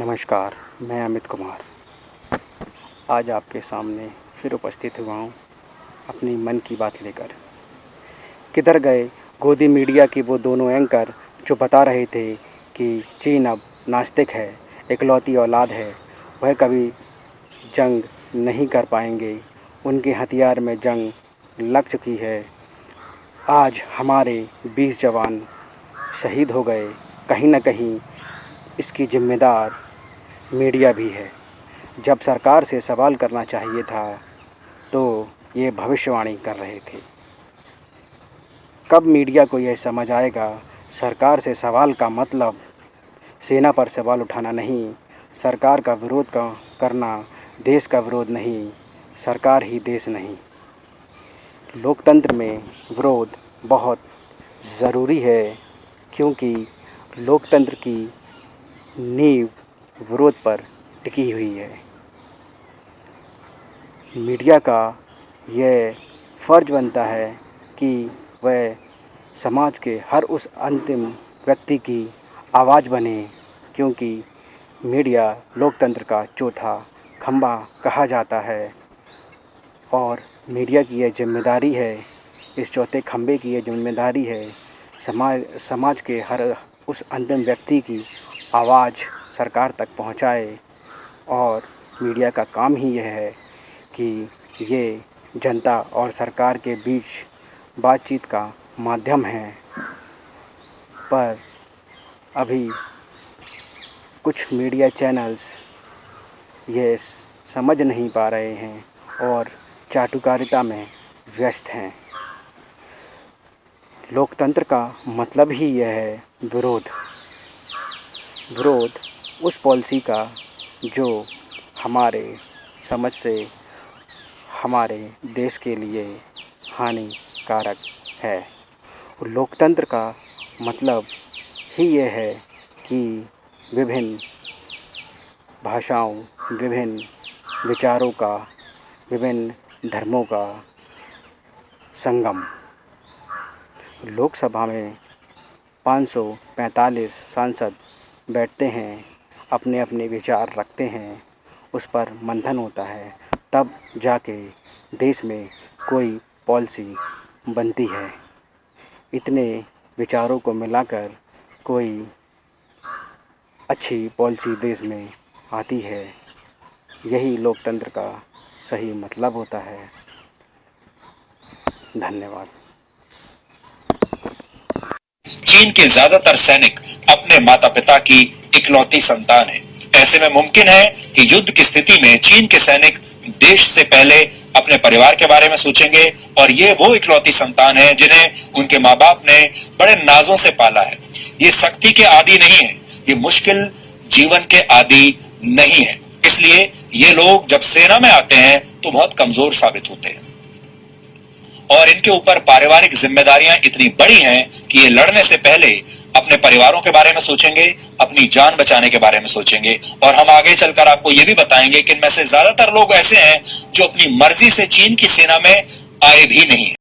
नमस्कार, मैं अमित कुमार आज आपके सामने फिर उपस्थित हुआ हूँ अपनी मन की बात लेकर। किधर गए गोदी मीडिया के वो दोनों एंकर जो बता रहे थे कि चीन अब नास्तिक है, इकलौती औलाद है, वह कभी जंग नहीं कर पाएंगे, उनके हथियार में जंग लग चुकी है। आज हमारे 20 जवान शहीद हो गए। कहीं न कहीं इसकी जिम्मेदार मीडिया भी है। जब सरकार से सवाल करना चाहिए था तो ये भविष्यवाणी कर रहे थे। कब मीडिया को यह समझ आएगा सरकार से सवाल का मतलब सेना पर सवाल उठाना नहीं, सरकार का विरोध करना देश का विरोध नहीं, सरकार ही देश नहीं। लोकतंत्र में विरोध बहुत ज़रूरी है क्योंकि लोकतंत्र की नींव विरोध पर टिकी हुई है। मीडिया का यह फ़र्ज़ बनता है कि वह समाज के हर उस अंतिम व्यक्ति की आवाज़ बने, क्योंकि मीडिया लोकतंत्र का चौथा खंभा कहा जाता है और मीडिया की यह जिम्मेदारी है, इस चौथे खंभे की यह जिम्मेदारी है समाज के हर उस अंतिम व्यक्ति की आवाज़ सरकार तक पहुंचाए। और मीडिया का काम ही यह है कि ये जनता और सरकार के बीच बातचीत का माध्यम है। पर अभी कुछ मीडिया चैनल्स ये समझ नहीं पा रहे हैं और चाटुकारिता में व्यस्त हैं। लोकतंत्र का मतलब ही यह है विरोध उस पॉलिसी का जो हमारे समझ से हमारे देश के लिए हानिकारक है। लोकतंत्र का मतलब ही यह है कि विभिन्न भाषाओं, विभिन्न विचारों का, विभिन्न धर्मों का संगम। लोकसभा में 545 सांसद बैठते हैं, अपने अपने विचार रखते हैं, उस पर मंथन होता है, तब जाके देश में कोई पॉलिसी बनती है। इतने विचारों को मिलाकर कोई अच्छी पॉलिसी देश में आती है। यही लोकतंत्र का सही मतलब होता है। धन्यवाद। चीन के ज्यादातर सैनिक अपने माता पिता की इकलौती संतान हैं। ऐसे में मुमकिन है कि युद्ध की स्थिति में चीन के सैनिक देश से पहले अपने परिवार के बारे में सोचेंगे, और ये वो इकलौती संतान हैं जिन्हें उनके माँ बाप ने बड़े नाजों से पाला है। ये सख्ती के आदी नहीं है, ये मुश्किल जीवन के आदी नहीं है। इसलिए ये लोग जब सेना में आते हैं तो बहुत कमजोर साबित होते हैं और इनके ऊपर पारिवारिक जिम्मेदारियां इतनी बड़ी हैं कि ये लड़ने से पहले अपने परिवारों के बारे में सोचेंगे, अपनी जान बचाने के बारे में सोचेंगे। और हम आगे चलकर आपको ये भी बताएंगे कि इनमें से ज्यादातर लोग ऐसे हैं जो अपनी मर्जी से चीन की सेना में आए भी नहीं।